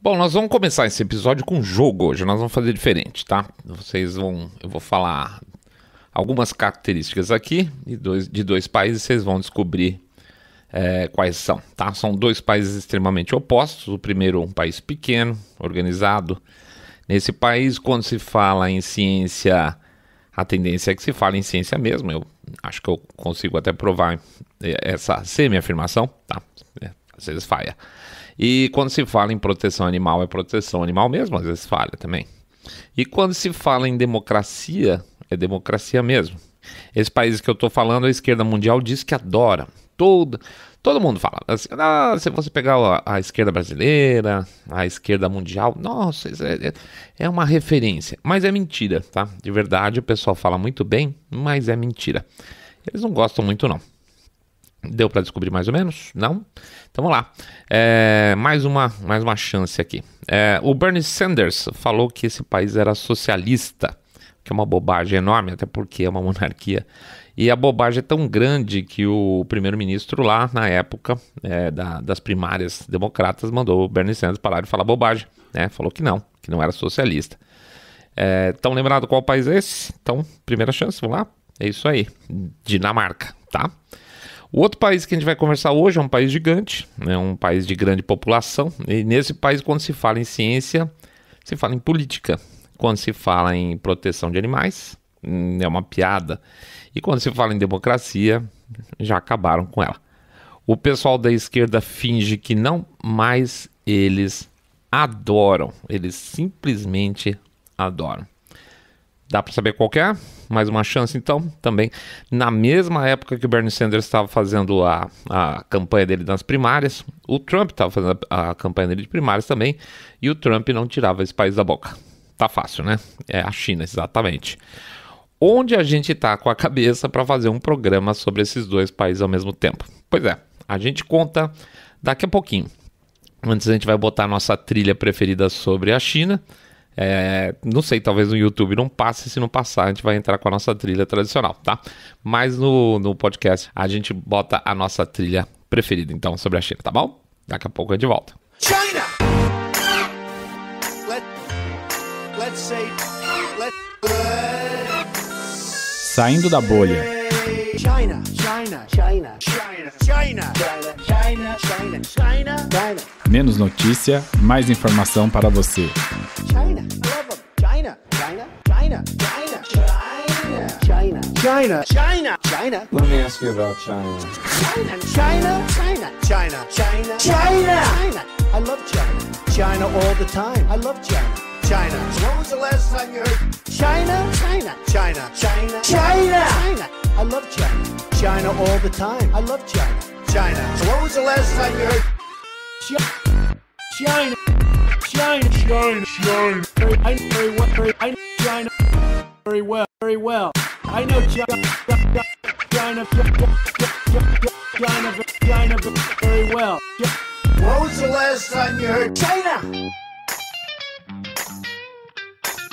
Bom, nós vamos começar esse episódio com um jogo hoje, nós vamos fazer diferente, tá? Eu vou falar algumas características aqui de dois países, vocês vão descobrir quais são, tá? São dois países extremamente opostos. O primeiro, um país pequeno, organizado. Nesse país, quando se fala em ciência, a tendência é que se fale em ciência mesmo. Eu acho que eu consigo até provar essa semi-afirmação, tá? Às vezes falha. E quando se fala em proteção animal, é proteção animal mesmo, às vezes falha também. E quando se fala em democracia, é democracia mesmo. Esse país que eu estou falando, a esquerda mundial diz que adora. Todo mundo fala assim, se você pegar a esquerda brasileira, a esquerda mundial, nossa, isso é uma referência. Mas é mentira, tá? De verdade, o pessoal fala muito bem, mas é mentira. Eles não gostam muito, não. Deu para descobrir mais ou menos? Não? Então vamos lá. Mais uma chance aqui. O Bernie Sanders falou que esse país era socialista, que é uma bobagem enorme, até porque é uma monarquia. E a bobagem é tão grande que o primeiro-ministro lá, na época das primárias democratas, mandou o Bernie Sanders parar de falar bobagem, né? Falou que não era socialista. Estão lembrados qual país é esse? Então, primeira chance, vamos lá? É isso aí, Dinamarca, tá? O outro país que a gente vai conversar hoje é um país gigante, né? Um país de grande população. E nesse país, quando se fala em ciência, se fala em política. Quando se fala em proteção de animais, é uma piada. E quando se fala em democracia, já acabaram com ela. O pessoal da esquerda finge que não, mas eles adoram. Eles simplesmente adoram. Dá para saber qual que é? Mais uma chance então, também. Na mesma época que o Bernie Sanders estava fazendo a campanha dele nas primárias, o Trump estava fazendo a campanha dele de primárias também, e o Trump não tirava esse país da boca. Tá fácil, né? É a China, exatamente. Onde a gente tá com a cabeça para fazer um programa sobre esses dois países ao mesmo tempo? Pois é, a gente conta daqui a pouquinho. Antes a gente vai botar a nossa trilha preferida sobre a China. Não sei, talvez no YouTube não passe. Se não passar, a gente vai entrar com a nossa trilha tradicional, tá? Mas no podcast a gente bota a nossa trilha preferida, então, sobre a China, tá bom? Daqui a pouco a gente volta. China! Saindo da bolha. China, China, China, China, China, China, China, China, China. Menos notícia, mais informação para você. China, I love them. China, China, China, China, China, China, China, China. Let me ask you about China. China, China, China, China, China, China, China. I love China. China all the time. I love China. China. When was the last time you heard China? China, China, China, China, China. I love China. China all the time. I love China. China. When was the last time you heard China? China, China, China. I know very well. I know China very well, very well. I know China, China very well. When was the last time you heard China?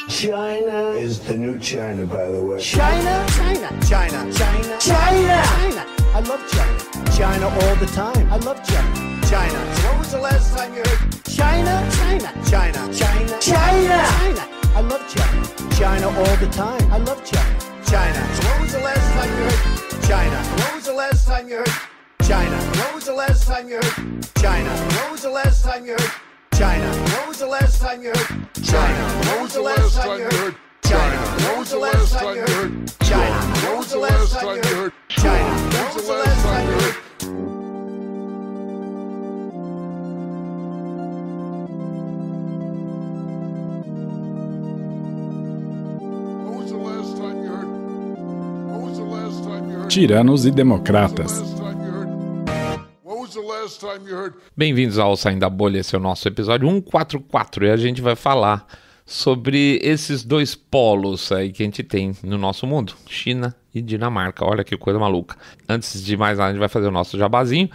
China is the new China, by the way. China, China, China, China, China, China. I love China. China all the time. I love China. China. When was the last time you heard China? China, China, China, China, China. I love China. China all the time. I love China. China. When was the last time you heard China? When was the last time you heard China? When was the last time you heard China? When was the last time you heard China? When was the last time you heard China? When was the last time you heard China? When was the last time you heard China? When was the last time you heard China? When was the last time you heard? Tiranos e democratas. Bem-vindos ao Saindo da Bolha, esse é o nosso episódio 144 e a gente vai falar sobre esses dois polos aí que a gente tem no nosso mundo, China e Dinamarca. Olha que coisa maluca. Antes de mais nada, a gente vai fazer o nosso jabazinho,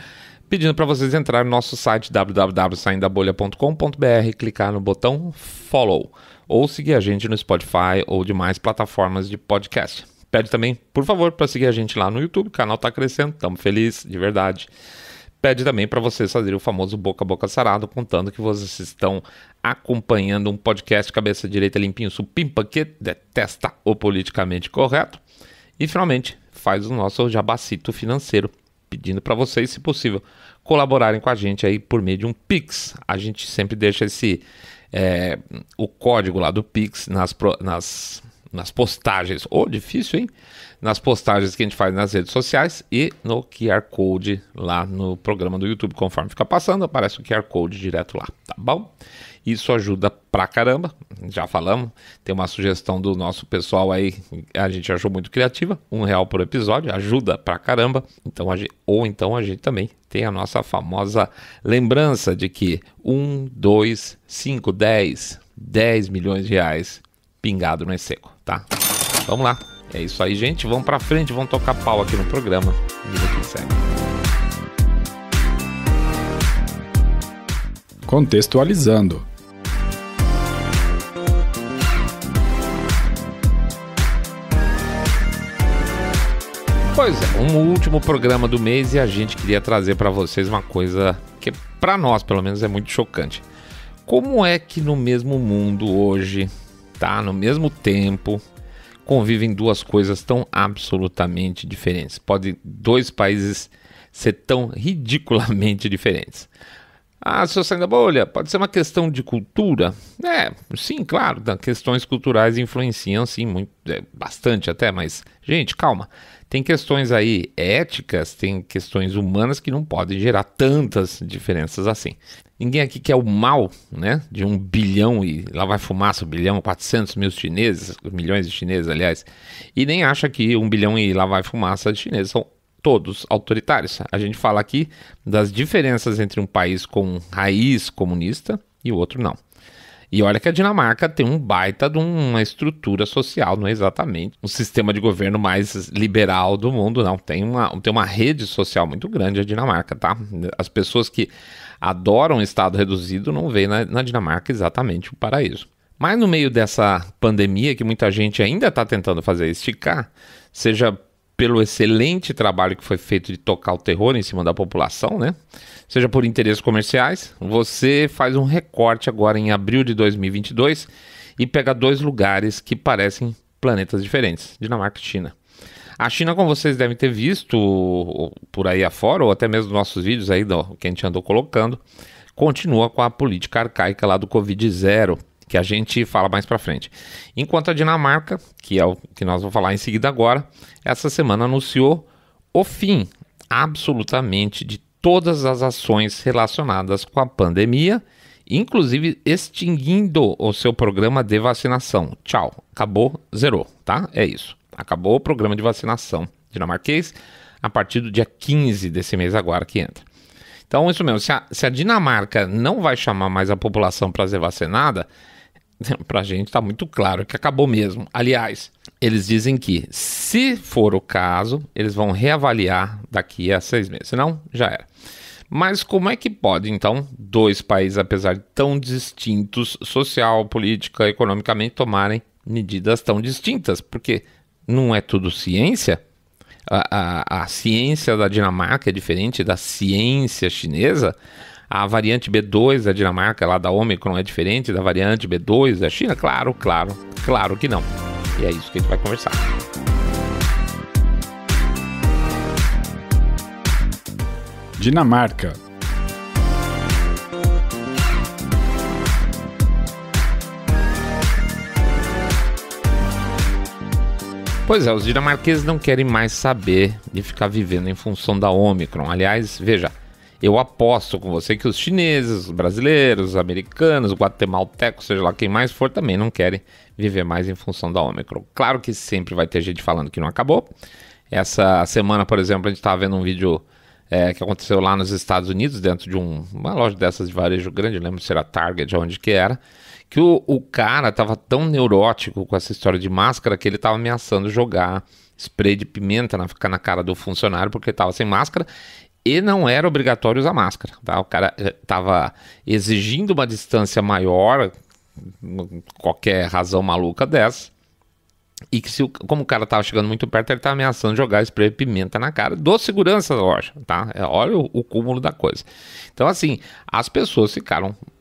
pedindo para vocês entrarem no nosso site www.saindabolha.com.br, clicar no botão follow ou seguir a gente no Spotify ou demais plataformas de podcast. Pede também, por favor, para seguir a gente lá no YouTube, o canal tá crescendo, estamos felizes, de verdade. pede também para vocês fazerem o famoso boca a boca sarado, contando que vocês estão acompanhando um podcast cabeça direita limpinho, supimpa, que detesta o politicamente correto. E finalmente faz o nosso jabacito financeiro, pedindo para vocês, se possível, colaborarem com a gente aí por meio de um Pix. A gente sempre deixa o código lá do Pix nas postagens, difícil, hein? Nas postagens que a gente faz nas redes sociais e no QR Code lá no programa do YouTube. Conforme fica passando, aparece o QR Code direto lá, tá bom? Isso ajuda pra caramba, já falamos, tem uma sugestão do nosso pessoal aí, a gente achou muito criativa, R$1 por episódio, ajuda pra caramba, então a gente também tem a nossa famosa lembrança de que 1, 2, 5, 10 milhões de reais pingado no seco, tá? Vamos lá, é isso aí, gente, vamos pra frente, vamos tocar pau aqui no programa, vida que segue. Contextualizando. Pois é, um último programa do mês e a gente queria trazer para vocês uma coisa que para nós, pelo menos, é muito chocante. Como é que no mesmo mundo hoje, tá, no mesmo tempo, convivem duas coisas tão absolutamente diferentes? Podem dois países ser tão ridiculamente diferentes. Se eu sair da bolha, pode ser uma questão de cultura? Sim, claro, questões culturais influenciam, sim, bastante até, mas, gente, calma. Tem questões aí éticas, tem questões humanas que não podem gerar tantas diferenças assim. Ninguém aqui quer o mal, né, de 1 bilhão e lá vai fumaça, 1 bilhão, 400 mil chineses, milhões de chineses, aliás, e nem acha que 1 bilhão e lá vai fumaça de chineses são todos autoritários. A gente fala aqui das diferenças entre um país com raiz comunista e o outro não. E olha que a Dinamarca tem um baita de uma estrutura social, não é exatamente um sistema de governo mais liberal do mundo, não. Tem uma rede social muito grande a Dinamarca, tá? As pessoas que adoram o Estado reduzido não veem na Dinamarca exatamente o paraíso. Mas no meio dessa pandemia que muita gente ainda está tentando fazer esticar, seja pelo excelente trabalho que foi feito de tocar o terror em cima da população, né? Seja por interesses comerciais, você faz um recorte agora em abril de 2022 e pega 2 lugares que parecem planetas diferentes, Dinamarca e China. A China, como vocês devem ter visto por aí afora, ou até mesmo nos nossos vídeos aí que a gente andou colocando, continua com a política arcaica lá do Covid-0, que a gente fala mais pra frente. Enquanto a Dinamarca, que é o que nós vamos falar em seguida agora, essa semana anunciou o fim absolutamente de todas as ações relacionadas com a pandemia, inclusive extinguindo o seu programa de vacinação. Tchau, acabou, zerou, tá? É isso. Acabou o programa de vacinação dinamarquês a partir do dia 15 desse mês agora que entra. Então, isso mesmo, se a Dinamarca não vai chamar mais a população para ser vacinada, pra gente tá muito claro que acabou mesmo. Aliás, eles dizem que, se for o caso, eles vão reavaliar daqui a 6 meses. Senão, já era. Mas como é que pode, então, 2 países, apesar de tão distintos, social, política, economicamente, tomarem medidas tão distintas? Porque não é tudo ciência? A ciência da Dinamarca é diferente da ciência chinesa? A variante B2 da Dinamarca, lá da Omicron, é diferente da variante B2 da China? Claro que não. E é isso que a gente vai conversar. Dinamarca. Pois é, os dinamarqueses não querem mais saber de ficar vivendo em função da Omicron. Aliás, veja, eu aposto com você que os chineses, os brasileiros, os americanos, os guatemaltecos, seja lá quem mais for, também não querem viver mais em função da Omicron. Claro que sempre vai ter gente falando que não acabou. Essa semana, por exemplo, a gente estava vendo um vídeo que aconteceu lá nos Estados Unidos, dentro de uma loja dessas de varejo grande, não lembro se era Target, onde que era, que o cara estava tão neurótico com essa história de máscara que ele estava ameaçando jogar spray de pimenta na cara do funcionário porque estava sem máscara e não era obrigatório usar máscara, tá? O cara estava exigindo uma distância maior, qualquer razão maluca dessa, E que como o cara tava chegando muito perto, ele tava ameaçando jogar spray de pimenta na cara do segurança da loja, tá? Olha o cúmulo da coisa. Então, assim,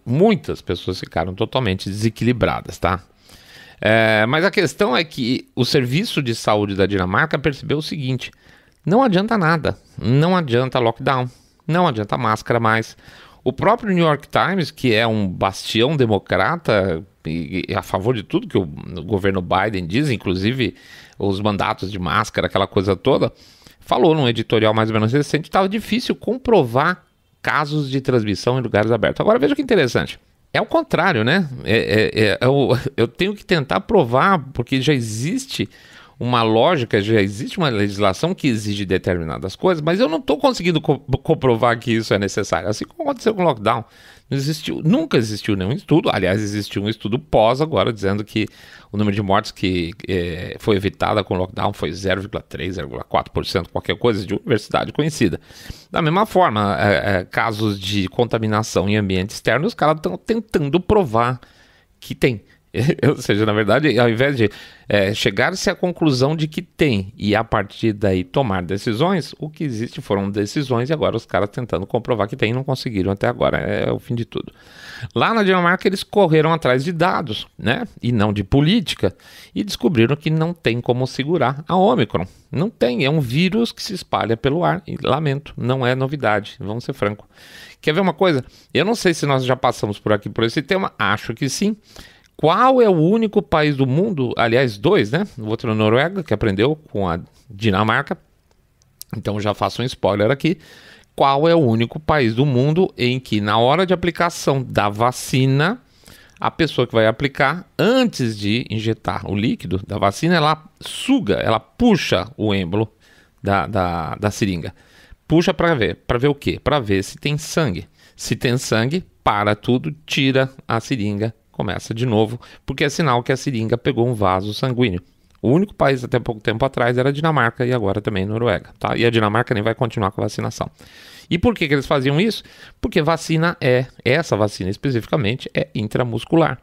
muitas pessoas ficaram totalmente desequilibradas, tá? Mas a questão é que o Serviço de Saúde da Dinamarca percebeu o seguinte: não adianta nada, não adianta lockdown, não adianta máscara mais. O próprio New York Times, que é um bastião democrata e a favor de tudo que o governo Biden diz, inclusive os mandatos de máscara, aquela coisa toda, falou num editorial mais ou menos recente que estava difícil comprovar casos de transmissão em lugares abertos. Agora veja que interessante. É o contrário, né? Eu tenho que tentar provar, porque já existe uma lógica, já existe uma legislação que exige determinadas coisas, mas eu não estou conseguindo comprovar que isso é necessário. Assim como aconteceu com o lockdown. Nunca existiu nenhum estudo, aliás, existiu um estudo pós agora, dizendo que o número de mortes que foi evitada com o lockdown foi 0,3%, 0,4%, qualquer coisa de universidade conhecida. Da mesma forma, casos de contaminação em ambiente externo, os caras estão tentando provar que tem. Ou seja, na verdade, ao invés de chegar-se à conclusão de que tem e a partir daí tomar decisões, o que existe foram decisões e agora os caras tentando comprovar que tem e não conseguiram até agora, é o fim de tudo. Lá na Dinamarca eles correram atrás de dados, né, e não de política, e descobriram que não tem como segurar a Ômicron. Não tem, é um vírus que se espalha pelo ar, e lamento, não é novidade, vamos ser francos. Quer ver uma coisa? Eu não sei se nós já passamos por aqui por esse tema, acho que sim. Qual é o único país do mundo, aliás, dois, né? O outro é a Noruega, que aprendeu com a Dinamarca. Então já faço um spoiler aqui. Qual é o único país do mundo em que, na hora de aplicação da vacina, a pessoa que vai aplicar, antes de injetar o líquido da vacina, ela suga, ela puxa o êmbolo da seringa. Puxa para ver o quê? Para ver se tem sangue. Se tem sangue, para tudo, tira a seringa, começa de novo, porque é sinal que a seringa pegou um vaso sanguíneo. O único país até pouco tempo atrás era a Dinamarca e agora também a Noruega, tá? E a Dinamarca nem vai continuar com a vacinação. E por que eles faziam isso? Porque essa vacina especificamente é intramuscular.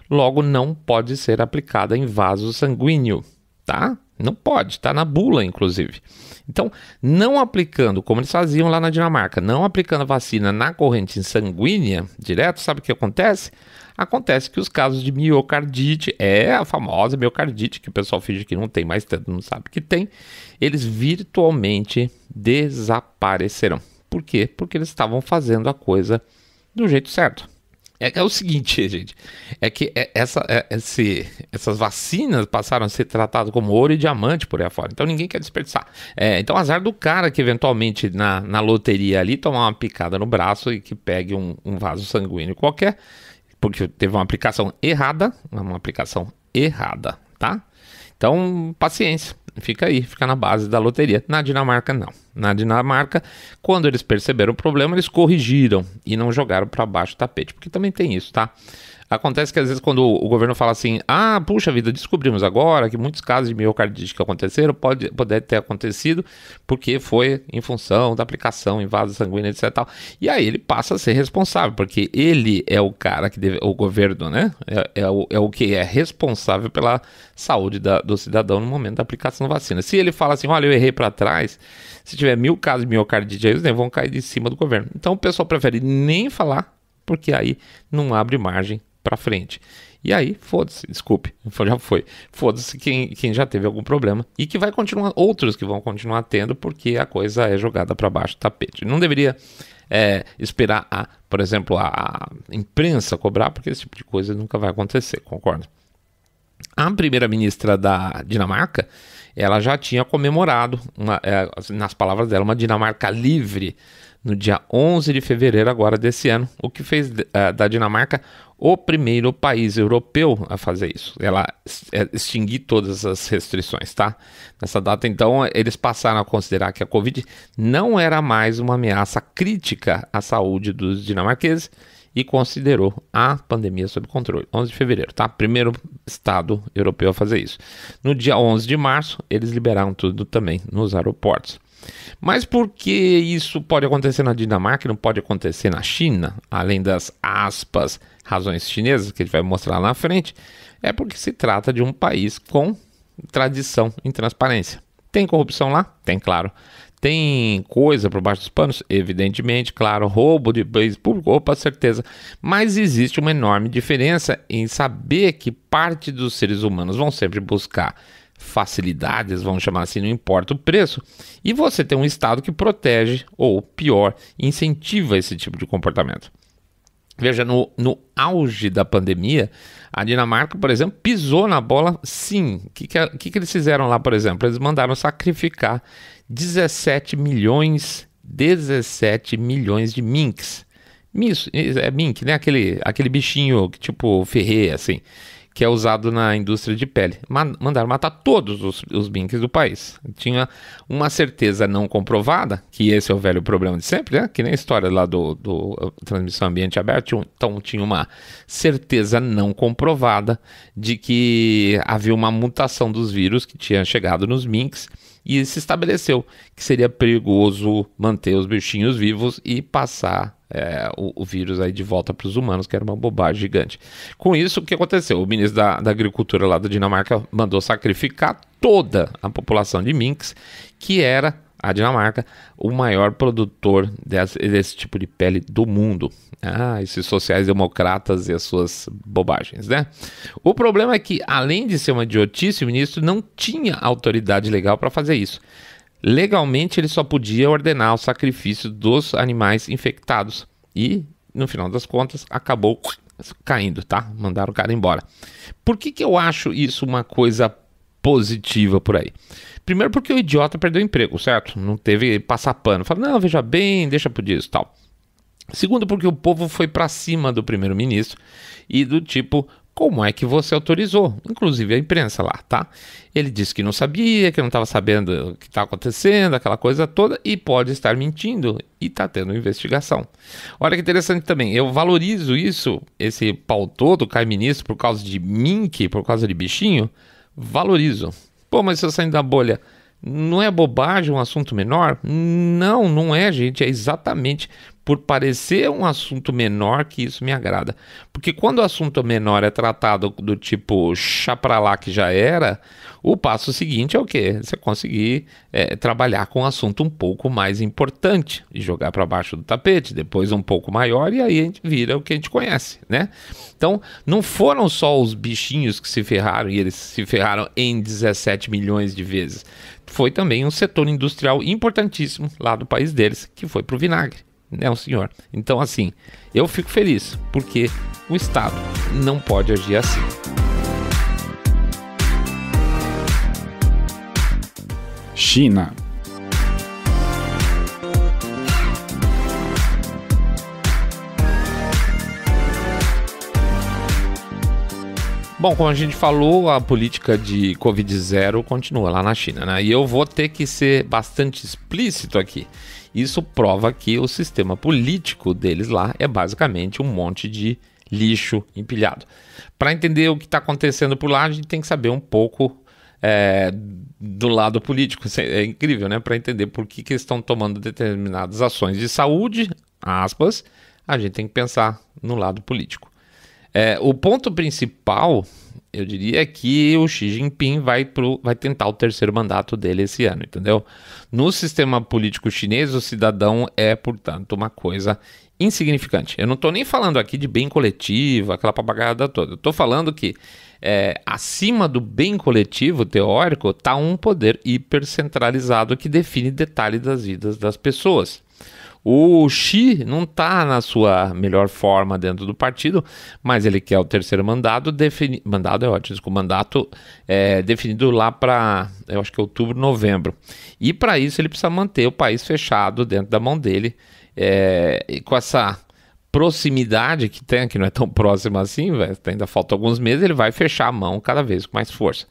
Logo, não pode ser aplicada em vaso sanguíneo, tá? Não pode, tá na bula, inclusive. Então, não aplicando, como eles faziam lá na Dinamarca, não aplicando a vacina na corrente sanguínea direto, sabe o que acontece? Acontece que os casos de miocardite, a famosa miocardite, que o pessoal finge que não tem, mas tanto não sabe que tem, eles virtualmente desaparecerão. Por quê? Porque eles estavam fazendo a coisa do jeito certo. É o seguinte, gente, é que essas vacinas passaram a ser tratadas como ouro e diamante por aí afora, então ninguém quer desperdiçar. Então azar do cara que eventualmente na loteria ali tomar uma picada no braço e que pegue um vaso sanguíneo qualquer, porque teve uma aplicação errada, tá? Então, paciência, fica na base da loteria. Na Dinamarca, não. Na Dinamarca, quando eles perceberam o problema, eles corrigiram e não jogaram para baixo do tapete, porque também tem isso, tá? Acontece que às vezes quando o governo fala assim, puxa vida, descobrimos agora que muitos casos de miocardite que aconteceram pode ter acontecido porque foi em função da aplicação em vaso sanguíneo, etc. Tal. E aí ele passa a ser responsável, porque ele é o cara que deve, o governo, né? É o que é responsável pela saúde do cidadão no momento da aplicação da vacina. Se ele fala assim, olha, eu errei para trás, se tiver 1000 casos de miocardite, eles vão cair de cima do governo. Então o pessoal prefere nem falar, porque aí não abre margem para frente. E aí, foda-se, desculpe, já foi. Foda-se quem já teve algum problema e que vai continuar, outros que vão continuar tendo, porque a coisa é jogada para baixo do tapete. Não deveria esperar, por exemplo, a imprensa cobrar, porque esse tipo de coisa nunca vai acontecer, concordo? A primeira-ministra da Dinamarca, ela já tinha comemorado, nas palavras dela, uma Dinamarca livre, no dia 11 de fevereiro agora desse ano, o que fez da Dinamarca o primeiro país europeu a fazer isso. Ela extinguir todas as restrições, tá? Nessa data, então, eles passaram a considerar que a Covid não era mais uma ameaça crítica à saúde dos dinamarqueses e considerou a pandemia sob controle. 11 de fevereiro, tá? Primeiro estado europeu a fazer isso. No dia 11 de março, eles liberaram tudo também nos aeroportos. Mas por que isso pode acontecer na Dinamarca e não pode acontecer na China, além das razões chinesas que a gente vai mostrar lá na frente? É porque se trata de um país com tradição em transparência. Tem corrupção lá? Tem, claro. Tem coisa por baixo dos panos? Evidentemente, claro. Roubo de bens públicos? Opa, certeza. Mas existe uma enorme diferença em saber que parte dos seres humanos vão sempre buscar facilidades, vamos chamar assim, não importa o preço, e você tem um Estado que protege, ou pior, incentiva esse tipo de comportamento. Veja, no auge da pandemia, a Dinamarca, por exemplo, pisou na bola, sim. O que eles fizeram lá, por exemplo? Eles mandaram sacrificar 17 milhões de minks. Isso, é mink, né? Aquele bichinho tipo ferrê, assim, que é usado na indústria de pele. Mandaram matar todos os minks do país. Tinha uma certeza não comprovada, que esse é o velho problema de sempre, né? Que nem a história lá do transmissão ambiente aberto. Então tinha uma certeza não comprovada de que havia uma mutação dos vírus que tinha chegado nos minks, e se estabeleceu que seria perigoso manter os bichinhos vivos e passar o vírus aí de volta para os humanos, que era uma bobagem gigante. Com isso, o que aconteceu? O ministro da Agricultura lá da Dinamarca mandou sacrificar toda a população de minks, que era a Dinamarca o maior produtor desse tipo de pele do mundo. Esses sociais-democratas e as suas bobagens, né? O problema é que, além de ser uma idiotice, o ministro não tinha autoridade legal para fazer isso. Legalmente, ele só podia ordenar o sacrifício dos animais infectados. E, no final das contas, acabou caindo, tá? Mandaram o cara embora. Por que eu acho isso uma coisa positiva por aí? Primeiro porque o idiota perdeu o emprego, certo? Não teve passar pano. Fala, não, veja bem, deixa por isso, tal. Segundo porque o povo foi para cima do primeiro-ministro e do tipo, como é que você autorizou? Inclusive a imprensa lá, tá? Ele disse que não sabia, que não estava sabendo o que está acontecendo, aquela coisa toda, e pode estar mentindo, e está tendo investigação. Olha que interessante também, eu valorizo isso, esse pau todo cai ministro por causa de mink, por causa de bichinho, valorizo. Pô, mas se eu sair da bolha, não é bobagem um assunto menor? Não, não é, gente, é exatamente por parecer um assunto menor que isso me agrada. Porque quando o assunto menor é tratado do tipo chá pra lá que já era, o passo seguinte é o quê? Você conseguir trabalhar com um assunto um pouco mais importante e jogar para baixo do tapete, depois um pouco maior, e aí a gente vira o que a gente conhece, né? Então, não foram só os bichinhos que se ferraram, e eles se ferraram em 17 milhões de vezes. Foi também um setor industrial importantíssimo lá do país deles, que foi pro vinagre. Não, senhor. Então, assim, eu fico feliz, porque o Estado não pode agir assim. China. Bom, como a gente falou, a política de Covid-0 continua lá na China, né? E eu vou ter que ser bastante explícito aqui. Isso prova que o sistema político deles lá é basicamente um monte de lixo empilhado. Para entender o que está acontecendo por lá, a gente tem que saber um pouco do lado político. É incrível, né? Para entender por que eles estão tomando determinadas ações de saúde, aspas, a gente tem que pensar no lado político. O ponto principal, eu diria, é que o Xi Jinping vai tentar o terceiro mandato dele esse ano, entendeu? No sistema político chinês, o cidadão é, portanto, uma coisa insignificante. Eu não estou nem falando aqui de bem coletivo, aquela papagaiada toda. Eu estou falando que acima do bem coletivo teórico está um poder hipercentralizado que define detalhes das vidas das pessoas. O Xi não está na sua melhor forma dentro do partido, mas ele quer o terceiro mandato, mandato definido lá para, eu acho que outubro, novembro. E para isso ele precisa manter o país fechado dentro da mão dele, e com essa proximidade que tem, que não é tão próxima assim, ainda falta alguns meses, ele vai fechar a mão cada vez com mais força.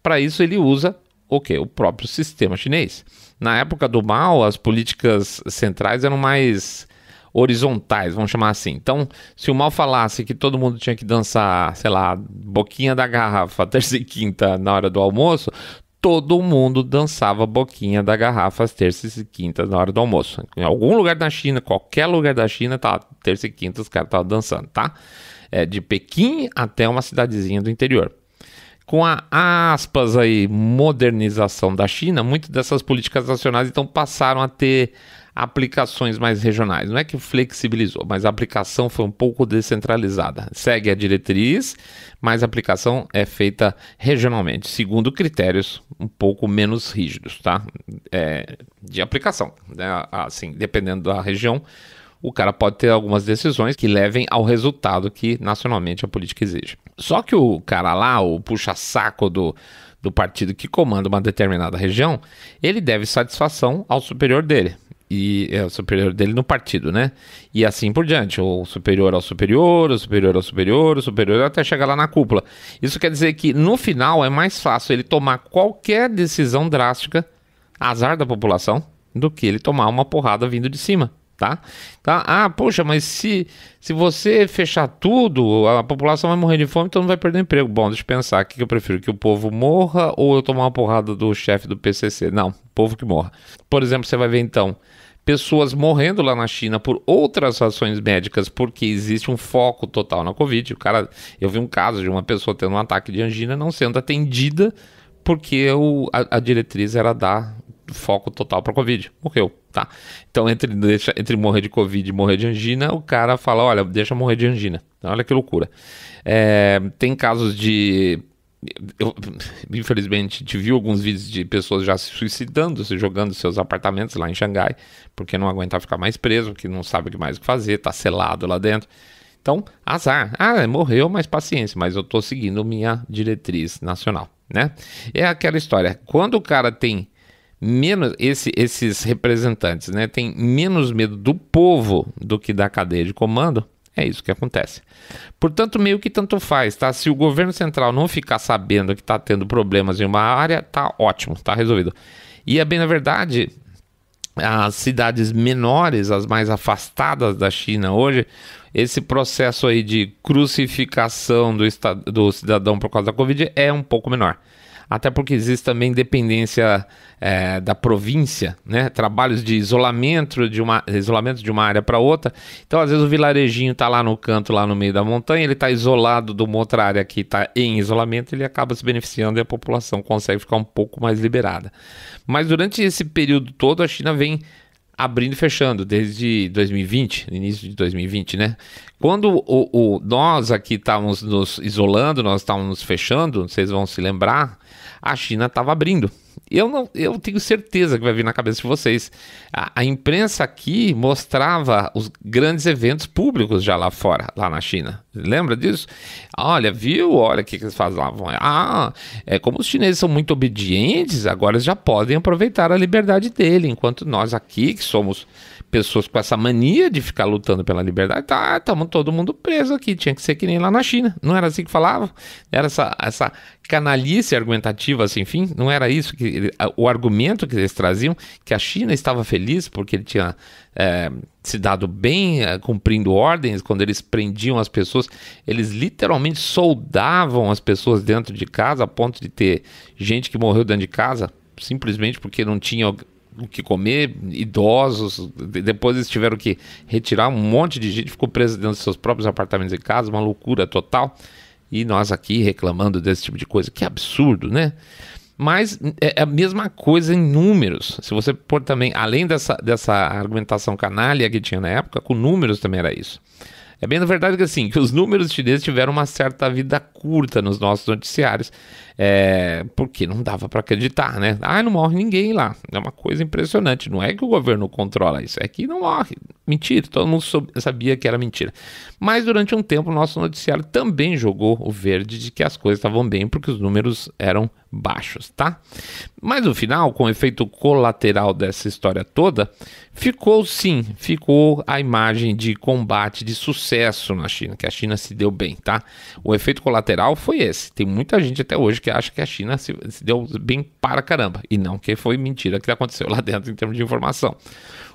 Para isso ele usa o quê? O próprio sistema chinês. Na época do Mao, as políticas centrais eram mais horizontais, vamos chamar assim. Então, se o Mao falasse que todo mundo tinha que dançar, sei lá, boquinha da garrafa, terça e quinta na hora do almoço, todo mundo dançava boquinha da garrafa às terças e quintas na hora do almoço. Em algum lugar da China, qualquer lugar da China, tá, terça e quinta os caras estavam dançando, tá? De Pequim até uma cidadezinha do interior. Com a aspas aí, modernização da China, muitas dessas políticas nacionais então passaram a ter aplicações mais regionais. Não é que flexibilizou, mas a aplicação foi um pouco descentralizada. Segue a diretriz, mas a aplicação é feita regionalmente, segundo critérios um pouco menos rígidos, tá? De aplicação, né? Assim, dependendo da região, o cara pode ter algumas decisões que levem ao resultado que nacionalmente a política exige. Só que o cara lá, o puxa-saco do partido que comanda uma determinada região, ele deve satisfação ao superior dele. E é o superior dele no partido, né? E assim por diante, o superior ao superior, o superior ao superior, o superior até chegar lá na cúpula. Isso quer dizer que no final é mais fácil ele tomar qualquer decisão drástica, azar da população, do que ele tomar uma porrada vindo de cima. Tá? Poxa, mas se você fechar tudo, a população vai morrer de fome, então não vai perder emprego. Bom, deixa eu pensar, o que eu prefiro, que o povo morra ou eu tomar uma porrada do chefe do PCC? Não, o povo que morra. Por exemplo, você vai ver então pessoas morrendo lá na China por outras razões médicas, porque existe um foco total na Covid. Eu vi um caso de uma pessoa tendo um ataque de angina não sendo atendida porque a diretriz era dar foco total para Covid. Morreu, tá? Então, entre morrer de Covid e morrer de angina, o cara fala, olha, deixa morrer de angina. Olha que loucura. Tem casos de... Eu, infelizmente, vi alguns vídeos de pessoas já se suicidando, se jogando seus apartamentos lá em Xangai, porque não aguentar ficar mais preso, porque não sabe o mais o que fazer, tá selado lá dentro. Então, azar. Morreu, mas paciência, mas eu tô seguindo minha diretriz nacional, né? É aquela história, quando o cara tem menos, esses representantes, né, tem menos medo do povo do que da cadeia de comando, é isso que acontece. Portanto, meio que tanto faz, tá? Se o governo central não ficar sabendo que tá tendo problemas em uma área, tá ótimo, tá resolvido. E é bem na verdade, as cidades menores, as mais afastadas da China hoje, esse processo aí de crucificação do cidadão por causa da Covid é um pouco menor. Até porque existe também dependência da província, né? Trabalhos de isolamento de uma área para outra. Então, às vezes, o vilarejinho está lá no canto, lá no meio da montanha, ele está isolado de uma outra área que está em isolamento, ele acaba se beneficiando e a população consegue ficar um pouco mais liberada. Mas durante esse período todo, a China vem abrindo e fechando, desde 2020, início de 2020, né? Quando nós aqui estávamos nos isolando, nós estávamos nos fechando, vocês vão se lembrar, a China estava abrindo. Eu tenho certeza que vai vir na cabeça de vocês. A imprensa aqui mostrava os grandes eventos públicos já lá fora, lá na China. Lembra disso? Olha, viu? Olha o que eles fazem lá. Como os chineses são muito obedientes, agora eles já podem aproveitar a liberdade dele, enquanto nós aqui, que somos pessoas com essa mania de ficar lutando pela liberdade, estamos todo mundo preso aqui, tinha que ser que nem lá na China, não era assim que falava? Era essa canalice argumentativa sem fim, não era isso o argumento que eles traziam, que a China estava feliz porque ele tinha se dado bem, cumprindo ordens. Quando eles prendiam as pessoas, eles literalmente soldavam as pessoas dentro de casa, a ponto de ter gente que morreu dentro de casa, simplesmente porque não tinha o que comer, idosos. Depois eles tiveram que retirar um monte de gente, ficou preso dentro dos seus próprios apartamentos em casa, uma loucura total. E nós aqui reclamando desse tipo de coisa, que absurdo, né? Mas é a mesma coisa em números. Se você pôr também, além dessa argumentação canalha que tinha na época, com números também era isso. É bem na verdade que assim, que os números chineses tiveram uma certa vida curta nos nossos noticiários, porque não dava para acreditar, né? Não morre ninguém lá. É uma coisa impressionante. Não é que o governo controla isso, é que não morre. Mentira, todo mundo sabia que era mentira. Mas durante um tempo o nosso noticiário também jogou o verde de que as coisas estavam bem, porque os números eram baixos, tá? Mas no final, com o efeito colateral dessa história toda, ficou a imagem de combate, de sucesso na China, que a China se deu bem, tá? O efeito colateral foi esse. Tem muita gente até hoje que acha que a China se deu bem para caramba, e não que foi mentira que aconteceu lá dentro em termos de informação.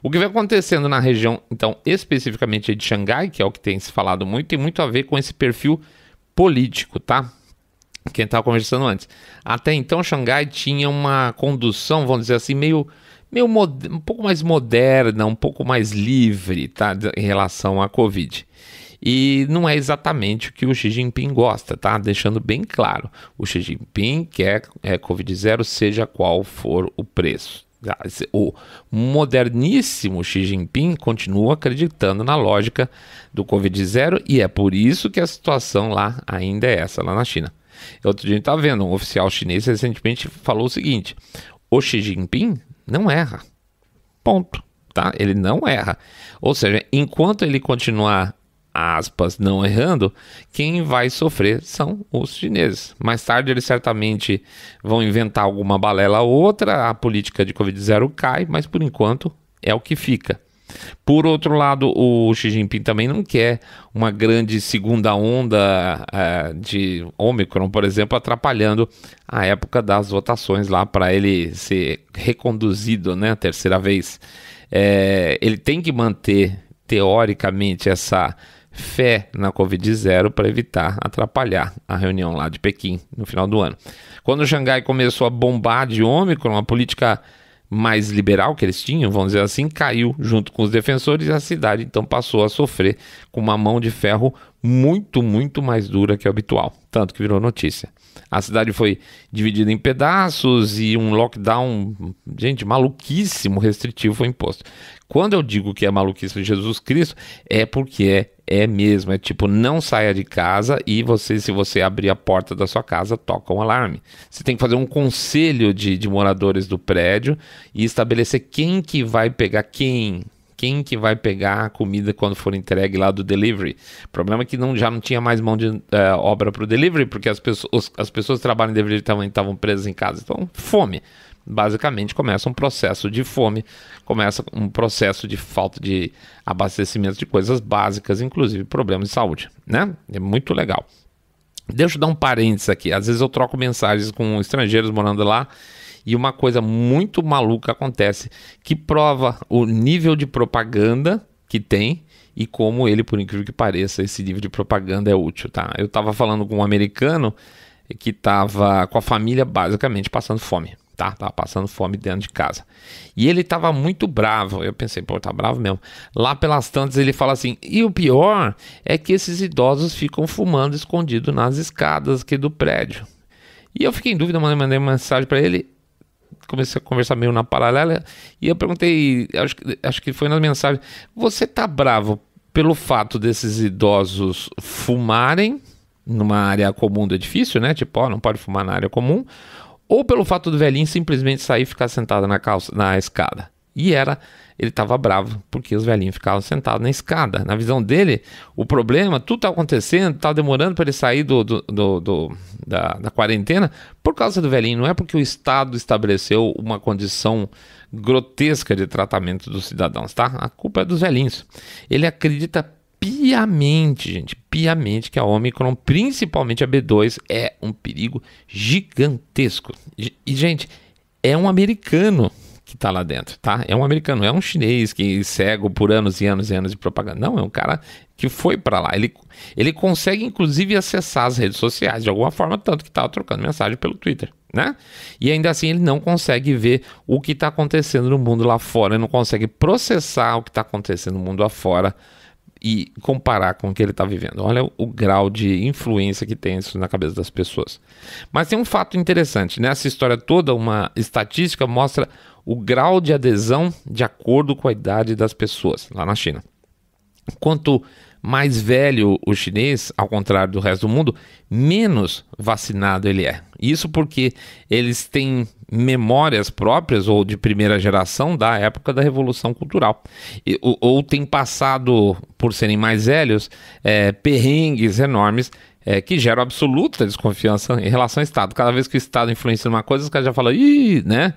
O que vem acontecendo na região, então, especificamente de Xangai, que é o que tem se falado muito, tem muito a ver com esse perfil político, tá? Quem estava conversando antes. Até então, Xangai tinha uma condução, vamos dizer assim, meio um pouco mais moderna, um pouco mais livre, tá, em relação à Covid. E não é exatamente o que o Xi Jinping gosta, tá? Deixando bem claro, o Xi Jinping quer Covid-0, seja qual for o preço. O moderníssimo Xi Jinping continua acreditando na lógica do Covid-0 e é por isso que a situação lá ainda é essa, lá na China. Outro dia a gente está vendo, um oficial chinês recentemente falou o seguinte: o Xi Jinping não erra, ponto, tá? Ele não erra, ou seja, enquanto ele continuar, aspas, não errando, quem vai sofrer são os chineses. Mais tarde eles certamente vão inventar alguma balela ou outra, a política de Covid-0 cai, mas por enquanto é o que fica. Por outro lado, o Xi Jinping também não quer uma grande segunda onda de Ômicron, por exemplo, atrapalhando a época das votações lá para ele ser reconduzido, né, a terceira vez. Ele tem que manter, teoricamente, essa fé na Covid-0 para evitar atrapalhar a reunião lá de Pequim no final do ano. Quando Xangai começou a bombar de Ômicron, a política mais liberal que eles tinham, vamos dizer assim, caiu junto com os defensores e a cidade então passou a sofrer com uma mão de ferro muito, muito mais dura que o habitual, tanto que virou notícia. A cidade foi dividida em pedaços e um lockdown, gente, maluquíssimo, restritivo foi imposto. Quando eu digo que é maluquice de Jesus Cristo, é porque é mesmo, é tipo, não saia de casa e se você abrir a porta da sua casa, toca um alarme. Você tem que fazer um conselho de moradores do prédio e estabelecer quem que vai pegar quem que vai pegar a comida quando for entregue lá do delivery. O problema é que já não tinha mais mão de obra para o delivery, porque as pessoas que trabalham em delivery também estavam presas em casa. Então, fome. Basicamente, começa um processo de fome, começa um processo de falta de abastecimento de coisas básicas, inclusive problemas de saúde, né? É muito legal. Deixa eu dar um parênteses aqui. Às vezes eu troco mensagens com estrangeiros morando lá e uma coisa muito maluca acontece que prova o nível de propaganda que tem e como ele, por incrível que pareça, esse nível de propaganda é útil, tá? Eu estava falando com um americano que estava com a família basicamente passando fome. Tava passando fome dentro de casa. E ele tava muito bravo. Eu pensei, pô, tá bravo mesmo. Lá pelas tantas ele fala assim: e o pior é que esses idosos ficam fumando escondido nas escadas aqui do prédio. E eu fiquei em dúvida, mandei uma mensagem para ele. Comecei a conversar meio na paralela. E eu perguntei, acho que foi nas mensagens: você tá bravo pelo fato desses idosos fumarem numa área comum do edifício, né? Tipo, não pode fumar na área comum. Ou pelo fato do velhinho simplesmente sair e ficar sentado na escada. E ele estava bravo, porque os velhinhos ficavam sentados na escada. Na visão dele, o problema, tudo está acontecendo, está demorando para ele sair da quarentena por causa do velhinho. Não é porque o Estado estabeleceu uma condição grotesca de tratamento dos cidadãos, tá? A culpa é dos velhinhos. Ele acredita piamente que a Ômicron, principalmente a B2, é um perigo gigantesco. E, gente, é um americano que tá lá dentro, tá? É um americano, não é um chinês que cego por anos e anos e anos de propaganda. Não, é um cara que foi para lá. Ele consegue, inclusive, acessar as redes sociais de alguma forma, tanto que tava trocando mensagem pelo Twitter, né? E ainda assim ele não consegue ver o que está acontecendo no mundo lá fora, ele não consegue processar o que está acontecendo no mundo lá fora e comparar com o que ele está vivendo. Olha o grau de influência que tem isso na cabeça das pessoas. Mas tem um fato interessante. Nessa história toda, uma estatística mostra o grau de adesão de acordo com a idade das pessoas lá na China. Quanto mais velho o chinês, ao contrário do resto do mundo, menos vacinado ele é. Isso porque eles têm memórias próprias ou de primeira geração da época da Revolução Cultural. Ou têm passado, por serem mais velhos, perrengues enormes que geram absoluta desconfiança em relação ao Estado. Cada vez que o Estado influencia numa coisa, os caras já falam, né?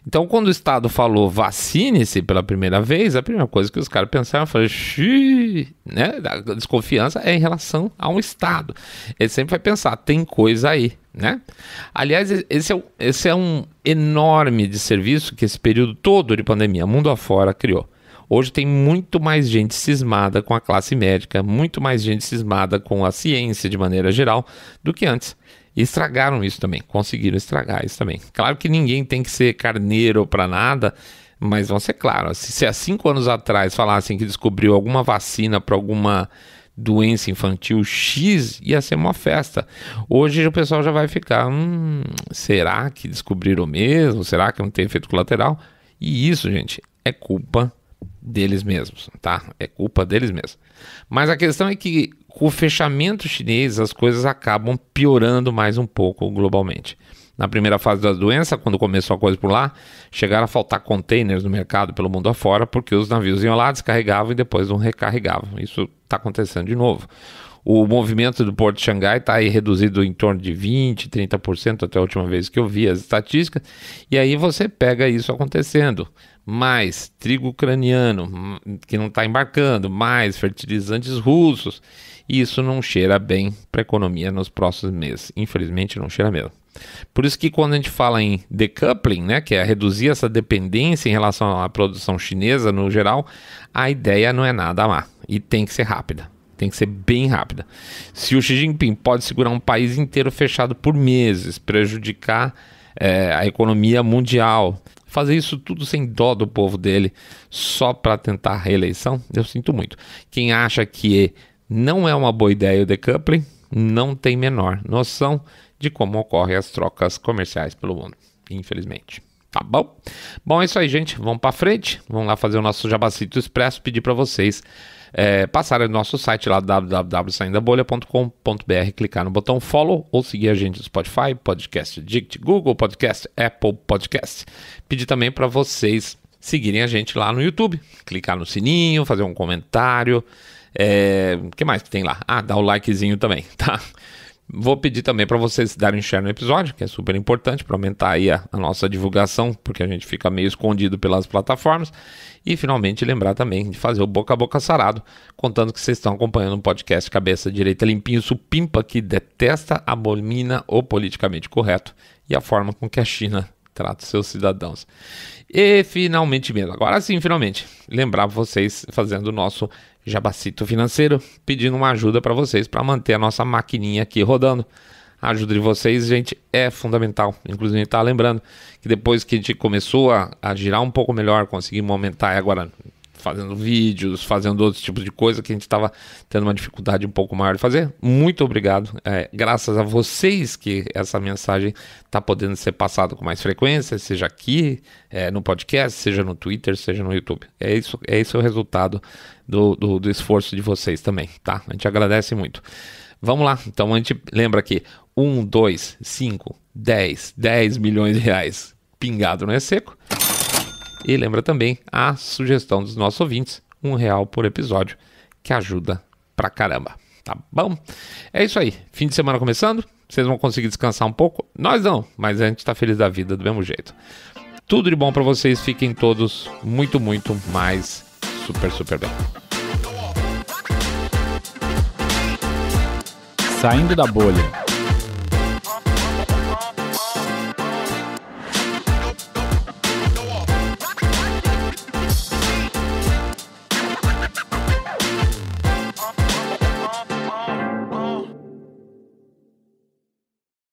Então, quando o Estado falou vacine-se pela primeira vez, a primeira coisa que os caras pensaram foi, né? A desconfiança é em relação ao Estado. Ele sempre vai pensar, tem coisa aí, né? Aliás, esse é um enorme desserviço que esse período todo de pandemia, mundo afora, criou. Hoje tem muito mais gente cismada com a classe médica, muito mais gente cismada com a ciência de maneira geral do que antes. E estragaram isso também, conseguiram estragar isso também. Claro que ninguém tem que ser carneiro para nada, mas vamos ser claros, se há 5 anos atrás falassem que descobriu alguma vacina para alguma doença infantil X, ia ser uma festa. Hoje o pessoal já vai ficar, será que descobriram mesmo? Será que não tem efeito colateral? E isso, gente, é culpa deles mesmos, tá? É culpa deles mesmos. Mas a questão é que com o fechamento chinês as coisas acabam piorando mais um pouco globalmente. Na primeira fase da doença, quando começou a coisa por lá, chegaram a faltar containers no mercado pelo mundo afora, porque os navios iam lá, descarregavam e depois não recarregavam. Isso está acontecendo de novo. O movimento do Porto de Xangai está aí reduzido em torno de 20%, 30% até a última vez que eu vi as estatísticas. E aí você pega isso acontecendo. Mais trigo ucraniano que não está embarcando, mais fertilizantes russos. Isso não cheira bem para a economia nos próximos meses. Infelizmente não cheira mesmo. Por isso que quando a gente fala em decoupling, né, que é reduzir essa dependência em relação à produção chinesa no geral, a ideia não é nada má e tem que ser rápida, tem que ser bem rápida. Se o Xi Jinping pode segurar um país inteiro fechado por meses, prejudicar a economia mundial, fazer isso tudo sem dó do povo dele, só para tentar a reeleição, eu sinto muito. Quem acha que não é uma boa ideia o decoupling, não tem menor noção de como ocorrem as trocas comerciais pelo mundo, infelizmente. Tá bom? Bom, é isso aí, gente. Vamos para frente. Vamos lá fazer o nosso Jabacito Expresso. Pedir para vocês passarem no nosso site lá, www.saindabolha.com.br, clicar no botão follow ou seguir a gente no Spotify, Podcast Addict, Google Podcast, Apple Podcast. Pedir também para vocês seguirem a gente lá no YouTube, clicar no sininho, fazer um comentário. O que mais que tem lá? Dá o likezinho também, tá? Vou pedir também para vocês darem share no episódio, que é super importante para aumentar aí a nossa divulgação, porque a gente fica meio escondido pelas plataformas. E finalmente lembrar também de fazer o boca a boca sarado, contando que vocês estão acompanhando um podcast cabeça direita limpinho, supimpa, que detesta, abomina o politicamente correto e a forma com que a China trata seus cidadãos. E finalmente mesmo, agora sim, finalmente, lembrar vocês fazendo o nosso Jabacito financeiro, pedindo uma ajuda para vocês para manter a nossa maquininha aqui rodando. A ajuda de vocês, gente, é fundamental. Inclusive, tá lembrando que depois que a gente começou a girar um pouco melhor, conseguimos aumentar agora fazendo vídeos, fazendo outros tipos de coisa que a gente estava tendo uma dificuldade um pouco maior de fazer. Muito obrigado. Graças a vocês que essa mensagem está podendo ser passada com mais frequência, seja aqui no podcast, seja no Twitter, seja no YouTube. É isso o resultado do esforço de vocês também, tá? A gente agradece muito. Vamos lá, então a gente lembra aqui, 1, 2, 5, 10 milhões de reais pingado não é seco. E lembra também a sugestão dos nossos ouvintes, R$1 por episódio, que ajuda pra caramba, tá bom? É isso aí, fim de semana começando, vocês vão conseguir descansar um pouco, nós não, mas a gente tá feliz da vida do mesmo jeito. Tudo de bom pra vocês, fiquem todos muito, muito mais super bem. Saindo da bolha.